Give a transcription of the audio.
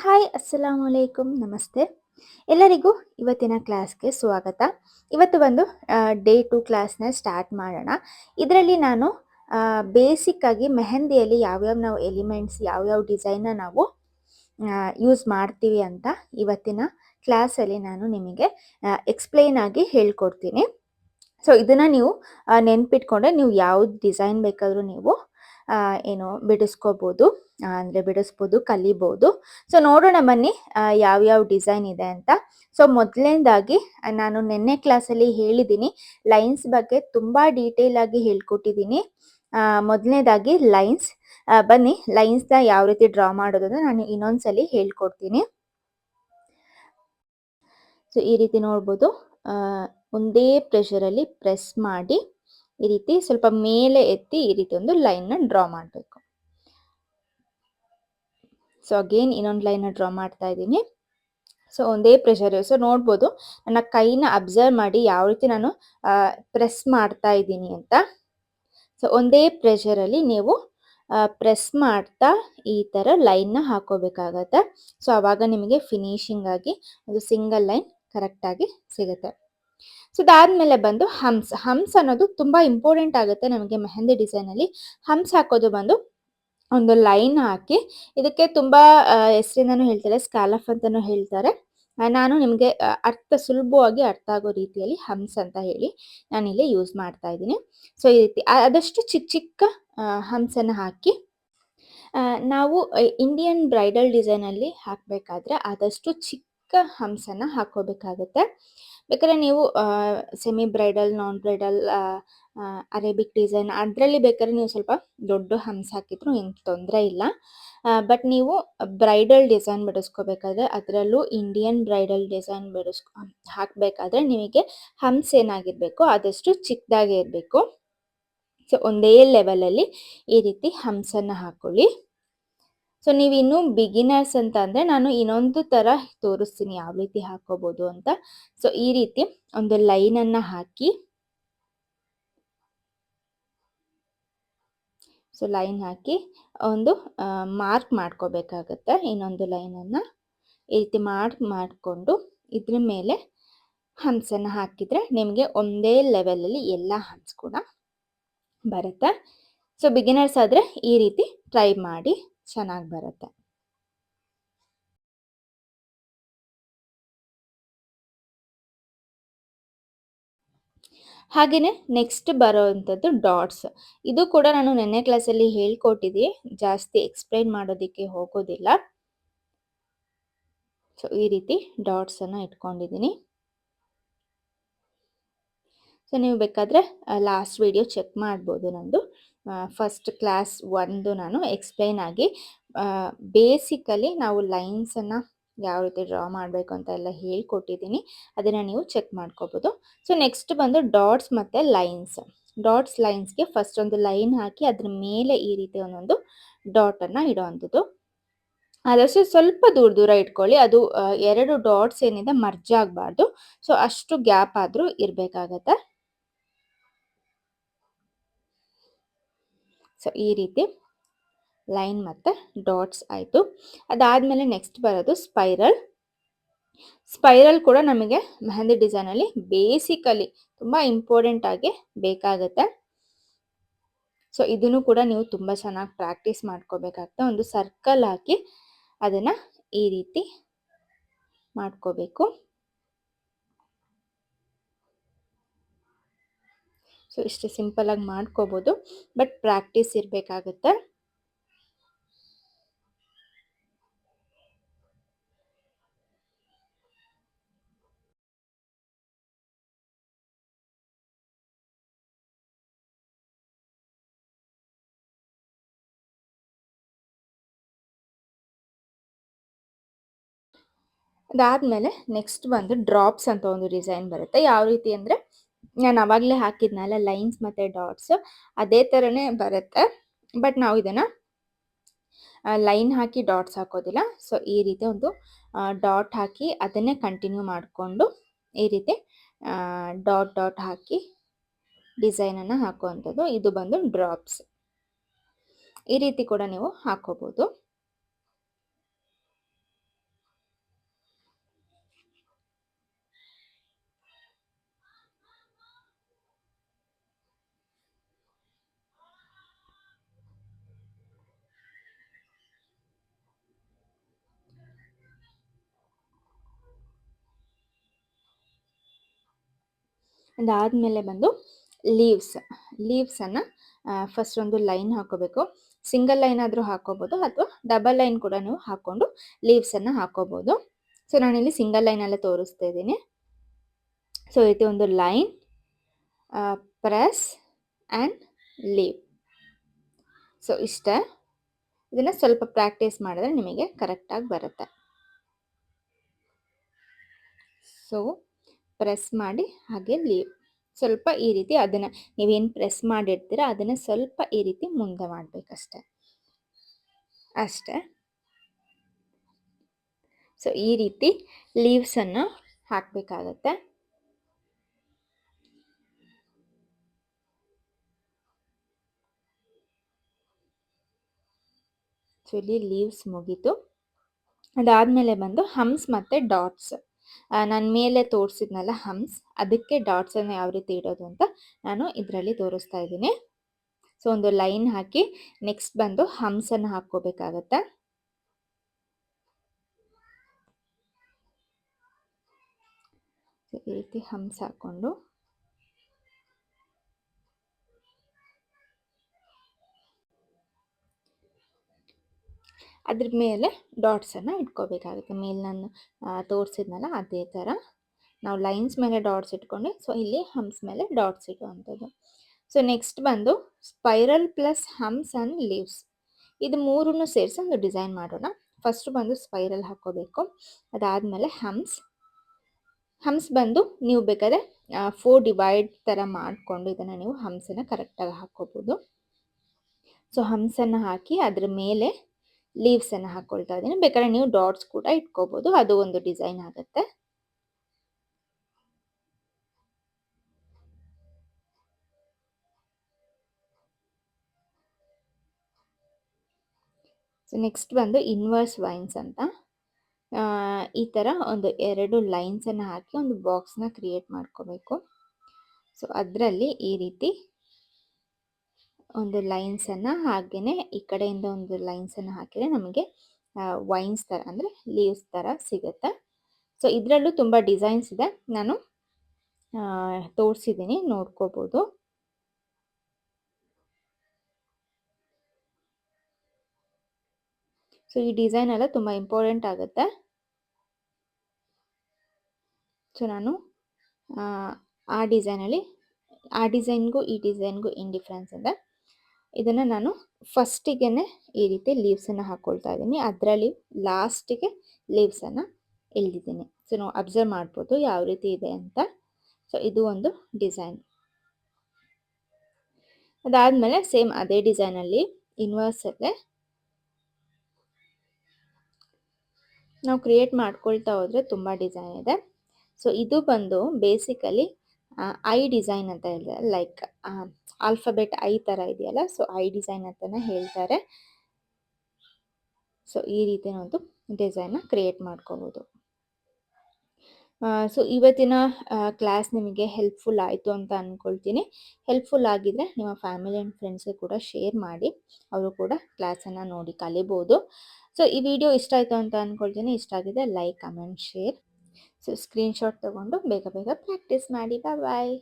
Hi ಅಸ್ಸಲಾಮು ಅಲೈಕುಮ್ ನಮಸ್ತೆ ಎಲ್ಲರಿಗೂ ಇವತ್ತಿನ ಕ್ಲಾಸ್ಗೆ ಸ್ವಾಗತ. ಇವತ್ತು ಒಂದು ಡೇ 2 ಕ್ಲಾಸ್ನ ಸ್ಟಾರ್ಟ್ ಮಾಡೋಣ. ಇದರಲ್ಲಿ ನಾನು ಬೇಸಿಕ್ ಆಗಿ ಮೆಹಂದಿಯಲ್ಲಿ ಯಾವ್ಯಾವ ನಾವು ಎಲಿಮೆಂಟ್ಸ್ ಯಾವ್ಯಾವ ಡಿಸೈನ್ನ ನಾವು ಯೂಸ್ ಮಾಡ್ತೀವಿ ಅಂತ ಇವತ್ತಿನ ಕ್ಲಾಸಲ್ಲಿ ನಾನು ನಿಮಗೆ ಎಕ್ಸ್ಪ್ಲೈನ್ ಆಗಿ ಹೇಳ್ಕೊಡ್ತೀನಿ. ಸೊ ಇದನ್ನು ನೀವು ನೆನ್ಪಿಟ್ಕೊಂಡ್ರೆ ನೀವು ಯಾವ್ದು ಡಿಸೈನ್ ಬೇಕಾದರೂ ನೀವು ಏನು ಬಿಡಿಸ್ಕೋಬೋದು, ಅಂದರೆ ಬಿಡಿಸ್ಬೋದು, ಕಲಿಬೋದು. ಸೊ ನೋಡೋಣ ಬನ್ನಿ ಯಾವ್ಯಾವ ಡಿಸೈನ್ ಇದೆ ಅಂತ. ಸೊ ಮೊದಲನೇದಾಗಿ ನಾನು ನಿನ್ನೆ ಕ್ಲಾಸಲ್ಲಿ ಹೇಳಿದ್ದೀನಿ, ಲೈನ್ಸ್ ಬಗ್ಗೆ ತುಂಬ ಡೀಟೇಲ್ ಆಗಿ ಹೇಳ್ಕೊಟ್ಟಿದ್ದೀನಿ. ಮೊದಲನೇದಾಗಿ ಲೈನ್ಸ್. ಬನ್ನಿ ಲೈನ್ಸ್ನ ಯಾವ ರೀತಿ ಡ್ರಾ ಮಾಡೋದನ್ನು ನಾನು ಇನ್ನೊಂದ್ಸಲಿ ಹೇಳ್ಕೊಡ್ತೀನಿ. ಸೊ ಈ ರೀತಿ ನೋಡ್ಬೋದು, ಒಂದೇ ಪ್ರೆಷರಲ್ಲಿ ಪ್ರೆಸ್ ಮಾಡಿ ಈ ರೀತಿ ಸ್ವಲ್ಪ ಮೇಲೆ ಎತ್ತಿ ಈ ರೀತಿ ಒಂದು ಲೈನ್ನ ಡ್ರಾ ಮಾಡಬೇಕು. ಸೊ ಅಗೇನ್ ಇನ್ನೊಂದು ಲೈನ್ನ ಡ್ರಾ ಮಾಡ್ತಾ ಇದ್ದೀನಿ. ಸೊ ಒಂದೇ ಪ್ರೆಷರ್. ಸೊ ನೋಡ್ಬೋದು ನನ್ನ ಕೈನ ಅಬ್ಸರ್ವ್ ಮಾಡಿ ಯಾವ ರೀತಿ ನಾನು ಪ್ರೆಸ್ ಮಾಡ್ತಾ ಇದ್ದೀನಿ ಅಂತ. ಸೊ ಒಂದೇ ಪ್ರೆಷರಲ್ಲಿ ನೀವು ಪ್ರೆಸ್ ಮಾಡ್ತಾ ಈ ಥರ ಲೈನ್ನ ಹಾಕೋಬೇಕಾಗತ್ತೆ. ಸೊ ಆವಾಗ ನಿಮಗೆ ಫಿನಿಶಿಂಗ್ ಆಗಿ ಒಂದು ಸಿಂಗಲ್ ಲೈನ್ ಕರೆಕ್ಟಾಗಿ ಸಿಗುತ್ತೆ. ಸೊ ಅದಾದ್ಮೇಲೆ ಬಂದು ಹಂಪ್ಸ್. ಹಂಪ್ಸ್ ಅನ್ನೋದು ತುಂಬ ಇಂಪಾರ್ಟೆಂಟ್ ಆಗುತ್ತೆ ನಮಗೆ ಮೆಹಂದಿ ಡಿಸೈನಲ್ಲಿ. ಹಂಪ್ಸ್ ಹಾಕೋದು ಬಂದು ಒಂದು ಲೈನ್ ಹಾಕಿ, ಇದಕ್ಕೆ ತುಂಬ ಹೆಸರಿಂದನೂ ಹೇಳ್ತಾರೆ, ಸ್ಕ್ಯಾಲಫ್ ಅಂತಲೂ ಹೇಳ್ತಾರೆ. ನಾನು ನಿಮಗೆ ಸುಲಭವಾಗಿ ಅರ್ಥ ಆಗೋ ರೀತಿಯಲ್ಲಿ ಹಂಪ್ಸ್ ಅಂತ ಹೇಳಿ ನಾನಿಲ್ಲಿ ಯೂಸ್ ಮಾಡ್ತಾ ಇದ್ದೀನಿ. ಸೊ ಈ ರೀತಿ ಆದಷ್ಟು ಚಿಕ್ಕ ಚಿಕ್ಕ ಹಂಪ್ಸನ್ನು ಹಾಕಿ, ನಾವು ಇಂಡಿಯನ್ ಬ್ರೈಡಲ್ ಡಿಸೈನಲ್ಲಿ ಹಾಕಬೇಕಾದ್ರೆ ಆದಷ್ಟು ಚಿಕ್ಕ ಹಂಪ್ಸನ್ನು ಹಾಕೋಬೇಕಾಗುತ್ತೆ. ಬೇಕಾದ್ರೆ ನೀವು semi bridal, non bridal, Arabic design ಅದರಲ್ಲಿ ಬೇಕಾದ್ರೆ ನೀವು ಸ್ವಲ್ಪ ದೊಡ್ಡ ಹಂಪ್ಸ್ ಹಾಕಿದ್ರು ಏನು ತೊಂದರೆ ಇಲ್ಲ. ಬಟ್ ನೀವು ಬ್ರೈಡಲ್ ಡಿಸೈನ್ ಬಿಡಿಸ್ಕೋಬೇಕಾದ್ರೆ, ಅದರಲ್ಲೂ ಇಂಡಿಯನ್ ಬ್ರೈಡಲ್ ಡಿಸೈನ್ ಹಾಕಬೇಕಾದ್ರೆ ನಿಮಗೆ ಹಂಪ್ಸ್ ಏನಾಗಿರಬೇಕು, ಆದಷ್ಟು ಚಿಕ್ಕದಾಗೇ ಇರಬೇಕು. ಸೊ ಒಂದೇ ಲೆವೆಲಲ್ಲಿ ಈ ರೀತಿ ಹಂಪ್ಸನ್ನು ಹಾಕೊಳ್ಳಿ. ಸೊ ನೀವು ಇನ್ನೂ ಬಿಗಿನರ್ಸ್ ಅಂತ ಅಂದರೆ ನಾನು ಇನ್ನೊಂದು ಥರ ತೋರಿಸ್ತೀನಿ ಯಾವ ರೀತಿ ಹಾಕೋಬೋದು ಅಂತ. ಸೊ ಈ ರೀತಿ ಒಂದು ಲೈನನ್ನು ಹಾಕಿ, ಸೊ ಲೈನ್ ಹಾಕಿ ಒಂದು ಮಾರ್ಕ್ ಮಾಡ್ಕೋಬೇಕಾಗತ್ತೆ. ಇನ್ನೊಂದು ಲೈನನ್ನು ಈ ರೀತಿ ಮಾಡಿಕೊಂಡು ಇದ್ರ ಮೇಲೆ ಹಂಪ್ಸನ್ನು ಹಾಕಿದರೆ ನಿಮಗೆ ಒಂದೇ ಲೆವೆಲಲ್ಲಿ ಎಲ್ಲ ಹಂಪ್ಸ್ ಕೂಡ ಬರುತ್ತೆ. ಸೊ ಬಿಗಿನರ್ಸ್ ಆದರೆ ಈ ರೀತಿ ಟ್ರೈ ಮಾಡಿ, ಚೆನ್ನಾಗಿ ಬರುತ್ತೆ. ಹಾಗೆಯೇ ನೆಕ್ಸ್ಟ್ ಬರೋವಂಥದ್ದು ಡಾಟ್ಸ್. ಇದು ಕೂಡ ನಾನು ನೆನ್ನೆ ಕ್ಲಾಸಲ್ಲಿ ಹೇಳ್ಕೊಟ್ಟಿದ್ದೀನಿ, ಜಾಸ್ತಿ ಎಕ್ಸ್ಪ್ಲೈನ್ ಮಾಡೋದಕ್ಕೆ ಹೋಗೋದಿಲ್ಲ. ಸೊ ಈ ರೀತಿ ಡಾಟ್ಸನ್ನು ಇಟ್ಕೊಂಡಿದ್ದೀನಿ. ಸೊ ನೀವು ಬೇಕಾದರೆ ಲಾಸ್ಟ್ ವಿಡಿಯೋ ಚೆಕ್ ಮಾಡ್ಬೋದು. ನಂದು ಫಸ್ಟ್ ಕ್ಲಾಸ್ 1 ನಾನು ಎಕ್ಸ್ಪ್ಲೈನ್ ಆಗಿ ಬೇಸಿಕಲಿ ನಾವು ಲೈನ್ಸನ್ನು ಯಾವ ರೀತಿ ಡ್ರಾ ಮಾಡಬೇಕು ಅಂತ ಎಲ್ಲ ಹೇಳ್ಕೊಟ್ಟಿದ್ದೀನಿ, ಅದನ್ನು ನೀವು ಚೆಕ್ ಮಾಡ್ಕೋಬೋದು. ಸೊ ನೆಕ್ಸ್ಟ್ ಬಂದು ಡಾಟ್ಸ್ ಮತ್ತು ಲೈನ್ಸ್. ಡಾಟ್ಸ್ ಲೈನ್ಸ್ಗೆ ಫಸ್ಟ್ ಒಂದು ಲೈನ್ ಹಾಕಿ ಅದ್ರ ಮೇಲೆ ಈ ರೀತಿ ಒಂದೊಂದು ಡಾಟನ್ನು ಇಡೋವಂಥದ್ದು. ಆದಷ್ಟು ಸ್ವಲ್ಪ ದೂರ ದೂರ ಇಟ್ಕೊಳ್ಳಿ. ಅದು 2 ಡಾಟ್ಸ್ ಏನಿದೆ ಮರ್ಜ್ ಆಗಬಾರ್ದು. ಸೊ ಅಷ್ಟು ಗ್ಯಾಪ್ ಆದರೂ ಇರಬೇಕಾಗತ್ತೆ. ಸೊ ಈ ರೀತಿ ಲೈನ್ ಮತ್ತು ಡಾಟ್ಸ್ ಆಯಿತು. ಅದಾದಮೇಲೆ ನೆಕ್ಸ್ಟ್ ಬರೋದು ಸ್ಪೈರಲ್. ಸ್ಪೈರಲ್ ಕೂಡ ನಮಗೆ ಮೆಹಂದಿ ಡಿಸೈನಲ್ಲಿ ಬೇಸಿಕಲಿ ತುಂಬ ಇಂಪಾರ್ಟೆಂಟ್ ಆಗಿ ಬೇಕಾಗುತ್ತೆ. ಸೊ ಇದನ್ನು ಕೂಡ ನೀವು ತುಂಬ ಚೆನ್ನಾಗಿ ಪ್ರಾಕ್ಟೀಸ್ ಮಾಡ್ಕೋಬೇಕಾಗ್ತದೆ. ಒಂದು ಸರ್ಕಲ್ ಹಾಕಿ ಅದನ್ನು ಈ ರೀತಿ ಮಾಡ್ಕೋಬೇಕು. ಸೊ ಇಷ್ಟು ಸಿಂಪಲಾಗಿ ಮಾಡ್ಕೋಬೋದು, ಬಟ್ ಪ್ರಾಕ್ಟೀಸ್ ಇರಬೇಕಾಗುತ್ತೆ. ಅದಾದಮೇಲೆ ನೆಕ್ಸ್ಟ್ ಬಂದು ಡ್ರಾಪ್ಸ್ ಅಂತ ಒಂದು ಡಿಸೈನ್ ಬರುತ್ತೆ. ಯಾವ ರೀತಿ ಅಂದರೆ ನಾನು ಆವಾಗಲೇ ಹಾಕಿದ್ನಲ್ಲ ಲೈನ್ಸ್ ಮತ್ತು ಡಾಟ್ಸ್, ಅದೇ ಥರನೇ ಬರುತ್ತೆ. ಬಟ್ ನಾವು ಇದನ್ನು ಲೈನ್ ಹಾಕಿ ಡಾಟ್ಸ್ ಹಾಕೋದಿಲ್ಲ. ಸೊ ಈ ರೀತಿ ಒಂದು ಡಾಟ್ ಹಾಕಿ ಅದನ್ನೇ ಕಂಟಿನ್ಯೂ ಮಾಡಿಕೊಂಡು ಈ ರೀತಿ ಡಾಟ್ ಡಾಟ್ ಹಾಕಿ ಡಿಸೈನನ್ನು ಹಾಕುವಂಥದ್ದು. ಇದು ಬಂದು ಡ್ರಾಪ್ಸ್. ಈ ರೀತಿ ಕೂಡ ನೀವು ಹಾಕೋಬೋದು. ಅದಾದಮೇಲೆ ಬಂದು ಲೀವ್ಸನ್ನು ಫಸ್ಟ್ ಒಂದು ಲೈನ್ ಹಾಕೋಬೇಕು. ಸಿಂಗಲ್ ಲೈನ್ ಆದರೂ ಹಾಕೋಬೋದು ಅಥವಾ ಡಬಲ್ ಲೈನ್ ಕೂಡ ನೀವು ಹಾಕ್ಕೊಂಡು ಲೀವ್ಸನ್ನು ಹಾಕೋಬೋದು. ಸೊ ನಾನಿಲ್ಲಿ ಸಿಂಗಲ್ ಲೈನಲ್ಲೇ ತೋರಿಸ್ತಾ ಇದ್ದೀನಿ. ಸೊ ಈ ರೀತಿ ಒಂದು line, press and leave. So ಇಷ್ಟೇ. ಇದನ್ನು ಸ್ವಲ್ಪ ಪ್ರಾಕ್ಟೀಸ್ ಮಾಡಿದ್ರೆ ನಿಮಗೆ ಕರೆಕ್ಟಾಗಿ ಬರುತ್ತೆ. ಸೊ ಪ್ರೆಸ್ ಮಾಡಿ ಹಾಗೆ ಲೀವ್. ಸ್ವಲ್ಪ ಈ ರೀತಿ ಅದನ್ನು ನೀವೇನು ಪ್ರೆಸ್ ಮಾಡಿರ್ತೀರ ಅದನ್ನು ಸ್ವಲ್ಪ ಈ ರೀತಿ ಮುಂದೆ ಮಾಡಬೇಕಷ್ಟೆ, ಅಷ್ಟೇ. ಸೊ ಈ ರೀತಿ ಲೀವ್ಸನ್ನು ಹಾಕಬೇಕಾಗತ್ತೆ. ಸೊ ಇಲ್ಲಿ ಲೀವ್ಸ್ ಮುಗೀತು. ಅದಾದಮೇಲೆ ಬಂದು ಹಮ್ಸ್ ಮತ್ತು ಡಾಟ್ಸ್. ನಾನು ಮೇಲೆ ತೋರಿಸಿದ್ನಲ್ಲ ಹಮ್ಸ್, ಅದಕ್ಕೆ ಡಾಟ್ಸನ್ನು ಯಾವ ರೀತಿ ಇಡೋದು ಅಂತ ನಾನು ಇದರಲ್ಲಿ ತೋರಿಸ್ತಾ ಇದ್ದೀನಿ. ಸೊ ಒಂದು ಲೈನ್ ಹಾಕಿ ನೆಕ್ಸ್ಟ್ ಬಂದು ಹಮ್ಸನ್ನು ಹಾಕ್ಕೋಬೇಕಾಗತ್ತೆ. ಈ ರೀತಿ ಹಮ್ಸ್ ಹಾಕ್ಕೊಂಡು ಅದ್ರ ಮೇಲೆ ಡಾಟ್ಸನ್ನು ಇಟ್ಕೋಬೇಕಾಗುತ್ತೆ. ಮೇಲೆ ನಾನು ತೋರಿಸಿದ್ನಲ್ಲ ಅದೇ ಥರ ನಾವು ಲೈನ್ಸ್ ಮೇಲೆ ಡಾಟ್ಸ್ ಇಟ್ಕೊಂಡು, ಸೊ ಇಲ್ಲಿ ಹಮ್ಸ್ ಮೇಲೆ ಡಾಟ್ಸ್ ಇಡುವಂಥದ್ದು. ಸೊ ನೆಕ್ಸ್ಟ್ ಬಂದು ಸ್ಪೈರಲ್ ಪ್ಲಸ್ ಹಮ್ಸ್ ಆ್ಯಂಡ್ ಲೀವ್ಸ್, ಇದು ಮೂರನ್ನು ಸೇರಿಸಿ ಒಂದು ಡಿಸೈನ್ ಮಾಡೋಣ. ಫಸ್ಟ್ ಬಂದು ಸ್ಪೈರಲ್ ಹಾಕ್ಕೋಬೇಕು. ಅದಾದಮೇಲೆ ಹಮ್ಸ್ ಬಂದು ನೀವು ಬೇಕಾದ್ರೆ 4 ಡಿವೈಡ್ ಥರ ಮಾಡಿಕೊಂಡು ಇದನ್ನು ನೀವು ಹಮ್ಸನ್ನು ಕರೆಕ್ಟಾಗಿ ಹಾಕ್ಕೋಬೋದು. ಸೊ ಹಮ್ಸನ್ನು ಹಾಕಿ ಅದ್ರ ಮೇಲೆ ಲೀವ್ಸನ್ನು ಹಾಕ್ಕೊಳ್ತಾ ಇದ್ದೀನಿ. ಬೇಕಾದ್ರೆ ನೀವು ಡಾಟ್ಸ್ ಕೂಡ ಇಟ್ಕೋಬೋದು, ಅದು ಒಂದು ಡಿಸೈನ್ ಆಗುತ್ತೆ. ಸೊ ನೆಕ್ಸ್ಟ್ ಬಂದು ಇನ್ವರ್ಸ್ ವೈನ್ಸ್ ಅಂತ, ಈ ಥರ ಒಂದು 2 ಲೈನ್ಸನ್ನು ಹಾಕಿ ಒಂದು ಬಾಕ್ಸ್ನ ಕ್ರಿಯೇಟ್ ಮಾಡ್ಕೋಬೇಕು. ಸೊ ಅದರಲ್ಲಿ ಈ ರೀತಿ ಒಂದು ಲೈನ್ಸನ್ನು ಹಾಗೆಯೇ ಈ ಕಡೆಯಿಂದ ಒಂದು ಲೈನ್ಸನ್ನು ಹಾಕಿದರೆ ನಮಗೆ ವೈನ್ಸ್ ಥರ ಅಂದರೆ ಲೀವ್ಸ್ ಥರ ಸಿಗುತ್ತೆ. ಸೊ ಇದರಲ್ಲೂ ತುಂಬ ಡಿಸೈನ್ಸ್ ಇದೆ, ನಾನು ತೋರಿಸಿದ್ದೀನಿ, ನೋಡ್ಕೋಬೋದು. ಸೊ ಈ ಡಿಸೈನ್ ಎಲ್ಲ ತುಂಬ ಇಂಪಾರ್ಟೆಂಟ್ ಆಗುತ್ತೆ. ಸೊ ನಾನು ಆ ಡಿಸೈನ್ಗೂ ಈ ಡಿಸೈನ್ಗೂ ಏನು ಡಿಫ್ರೆನ್ಸ್ ಇದೆ, ಇದನ್ನು ನಾನು ಫಸ್ಟಿಗೆ ಈ ರೀತಿ ಲೀವ್ಸನ್ನು ಹಾಕ್ಕೊಳ್ತಾ ಇದ್ದೀನಿ, ಅದರಲ್ಲಿ ಲಾಸ್ಟಿಗೆ ಲೀವ್ಸನ್ನು ಎಳೆದಿದ್ದೀನಿ. ಸೊ ನಾವು ಅಬ್ಸರ್ವ್ ಮಾಡ್ಬೋದು ಯಾವ ರೀತಿ ಇದೆ ಅಂತ. ಸೊ ಇದು ಒಂದು ಡಿಸೈನ್. ಅದಾದಮೇಲೆ ಸೇಮ್ ಅದೇ ಡಿಸೈನಲ್ಲಿ ಇನ್ವರ್ಸಲ್ಲೇ ನಾವು ಕ್ರಿಯೇಟ್ ಮಾಡ್ಕೊಳ್ತಾ ಹೋದರೆ ತುಂಬ ಡಿಸೈನ್ ಇದೆ. ಸೊ ಇದು ಬಂದು ಬೇಸಿಕಲಿ ಐ ಡಿಸೈನ್ ಅಂತ ಹೇಳಿದ್ರೆ, ಲೈಕ್ ಆಲ್ಫಾಬೆಟ್ ಐ ಥರ ಇದೆಯಲ್ಲ, ಸೊ ಐ ಡಿಸೈನ್ ಅಂತಲೇ ಹೇಳ್ತಾರೆ. ಸೊ ಈ ರೀತಿಯ ಒಂದು ಡಿಸೈನ್ನ ಕ್ರಿಯೇಟ್ ಮಾಡ್ಕೋಬೋದು. ಸೊ ಇವತ್ತಿನ ಕ್ಲಾಸ್ ನಿಮಗೆ ಹೆಲ್ಪ್ಫುಲ್ ಆಯಿತು ಅಂತ ಅಂದ್ಕೊಳ್ತೀನಿ. ಹೆಲ್ಪ್ಫುಲ್ ಆಗಿದ್ದರೆ ನಿಮ್ಮ ಫ್ಯಾಮಿಲಿ ಆ್ಯಂಡ್ ಫ್ರೆಂಡ್ಸ್ಗೆ ಕೂಡ ಶೇರ್ ಮಾಡಿ, ಅವರು ಕೂಡ ಕ್ಲಾಸನ್ನು ನೋಡಿ ಕಲಿಬೋದು. ಸೊ ಈ ವಿಡಿಯೋ ಇಷ್ಟ ಆಯಿತು ಅಂತ ಅಂದ್ಕೊಳ್ತೀನಿ. ಇಷ್ಟ ಆಗಿದೆ like, comment, share. So screenshot ತೊಗೊಂಡು ಬೇಗ ಬೇಗ ಪ್ರಾಕ್ಟೀಸ್ ಮಾಡಿ. ಬಾಯ್.